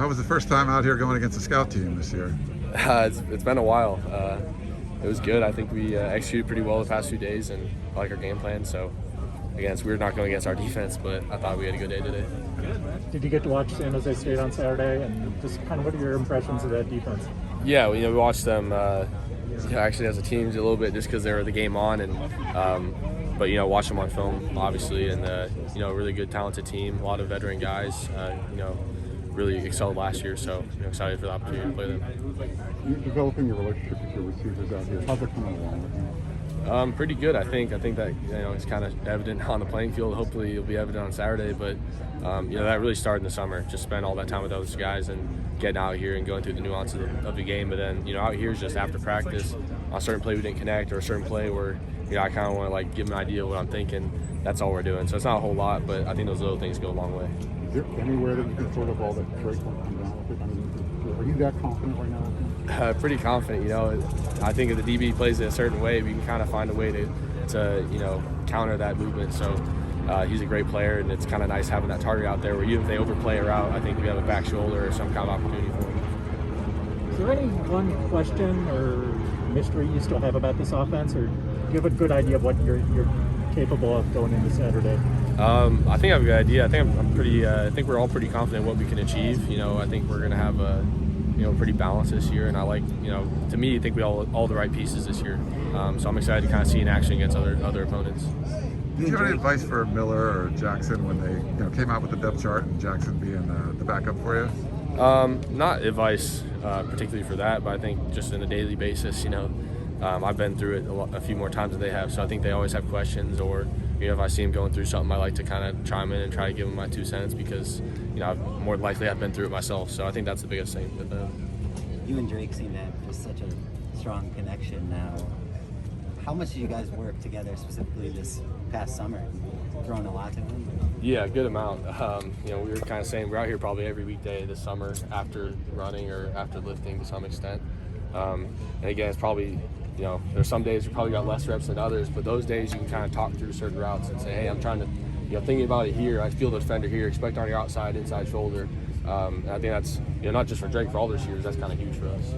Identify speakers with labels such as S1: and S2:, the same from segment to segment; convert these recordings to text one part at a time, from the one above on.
S1: How was the first time out here going against the scout team this year?
S2: It's been a while. It was good. I think we executed pretty well the past few days, and I like our game plan. So, again, it's weird not going against our defense, but I thought we had a good day today.
S3: Did you get to watch San Jose State on Saturday? And just kind of what are your impressions of that defense?
S2: Yeah, we watched them actually as a team a little bit just because they were the game on, and but watch them on film obviously, and really good talented team, a lot of veteran guys. Really excelled last year, so excited for the opportunity to play them.
S4: You're developing your relationship with your receivers out here. How's it coming along with you?
S2: Pretty good, I think. I think that it's kind of evident on the playing field. Hopefully, it'll be evident on Saturday. But that really started in the summer. Just spent all that time with those guys and getting out here and going through the nuances of the game. But then out here is just after practice on a certain play we didn't connect, or a certain play where I kind of want to give them an idea of what I'm thinking. That's all we're doing. So it's not a whole lot, but I think those little things go a long way.
S4: Is there anywhere that you can sort of all that Drake will come down with it? I mean, are you that confident right now?
S2: Pretty confident. I think if the DB plays it a certain way, we can kind of find a way to counter that movement. So he's a great player, and it's kind of nice having that target out there where even if they overplay a route, I think we have a back shoulder or some kind of opportunity for him.
S3: Is there any one question or mystery you still have about this offense, or do you have a good idea of what you're capable of going into Saturday?
S2: I think I have a good idea. I think I'm pretty. I think we're all pretty confident in what we can achieve. I think we're going to have a pretty balanced this year, and I like to me, I think we all the right pieces this year. So I'm excited to kind of see in action against other opponents.
S1: Did you have any advice for Miller or Jaxson when they came out with the depth chart and Jaxson being the backup for you?
S2: Not advice particularly for that, but I think just on a daily basis, I've been through it a few more times than they have, so I think they always have questions, or if I see them going through something, I like to kind of chime in and try to give them my 2 cents because more than likely I've been through it myself, so I think that's the biggest thing with them.
S5: You and Drake seem to have just such a strong connection now. How much do you guys work together specifically this past summer? Throwing a lot to him?
S2: Yeah, a good amount. We were kind of saying we're out here probably every weekday this summer after running or after lifting to some extent. And again, it's probably, there's some days we probably got less reps than others, but those days you can kind of talk through certain routes and say, hey, I'm trying to, thinking about it here, I feel the defender here, expect on your outside, inside shoulder. And I think that's, not just for Drake, for all the receivers, that's kind of huge for us.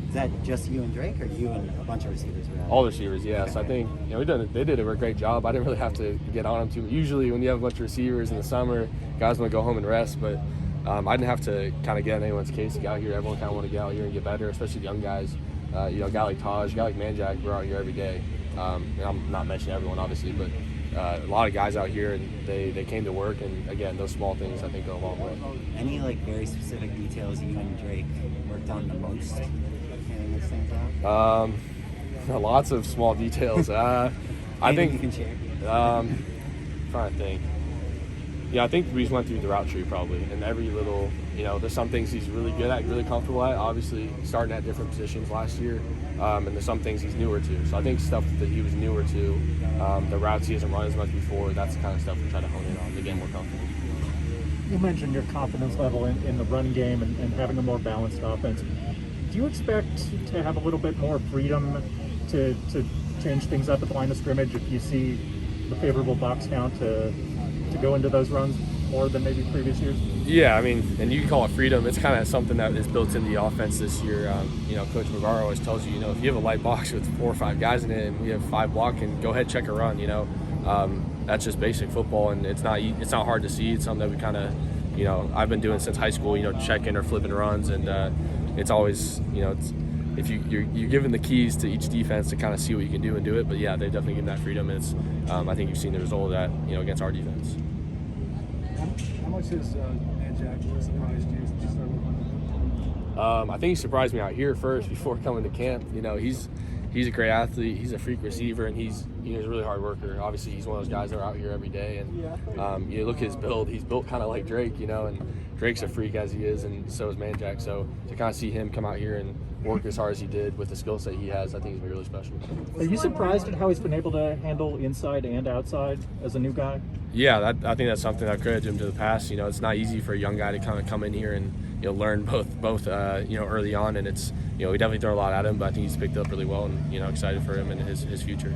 S5: Is that just you and Drake, or you and a bunch of receivers?
S2: All the receivers, yes. I think they did a great job. I didn't really have to get on them too. Usually when you have a bunch of receivers in the summer, guys want to go home and rest, but I didn't have to kind of get on anyone's case to get out here. Everyone kind of wanted to get out here and get better, especially the young guys. A guy like Taj, a guy like Manjack, we're out here every day. And I'm not mentioning everyone, obviously, but a lot of guys out here, and they came to work, and again, those small things I think go a long way.
S5: Any very specific details you and Drake worked on the most? Anything that stands out?
S2: Lots of small details. I think
S5: you can share.
S2: Trying to think. Yeah, I think we just went through the route tree probably, and every little, there's some things he's really good at, really comfortable at. Obviously, starting at different positions last year, and there's some things he's newer to. So I think stuff that he was newer to, the routes he hasn't run as much before, that's the kind of stuff we try to hone in on to get more comfortable.
S3: You mentioned your confidence level in the run game and having a more balanced offense. Do you expect to have a little bit more freedom to change things up at the line of scrimmage if you see the favorable box count to go into those runs more than maybe previous years?
S2: Yeah, I mean, and you can call it freedom. It's kind of something that is built into the offense this year. Coach McGar always tells you, if you have a light box with 4 or 5 guys in it and we have 5 blocking, go ahead, check a run. That's just basic football, and it's not hard to see. It's something that we kind of, I've been doing since high school. Checking or flipping runs, and it's always, if you're given the keys to each defense to kind of see what you can do and do it. But yeah, they definitely give that freedom. And it's, I think you've seen the result of that, against our defense.
S6: How much has Manjack surprised you since you started working on him?
S2: I think he surprised me out here first before coming to camp. He's a great athlete. He's a freak receiver, and he's a really hard worker. Obviously, he's one of those guys that are out here every day. And you look at his build; he's built kind of like Drake, and Drake's a freak as he is, and so is Manjack. So to kind of see him come out here and work as hard as he did with the skill set he has, I think he's been really special.
S3: Are you surprised at how he's been able to handle inside and outside as a new guy?
S2: Yeah, I think that's something I've credited him to the past. It's not easy for a young guy to kind of come in here and learn both early on, and it's we definitely throw a lot at him, but I think he's picked up really well, and excited for him and his future.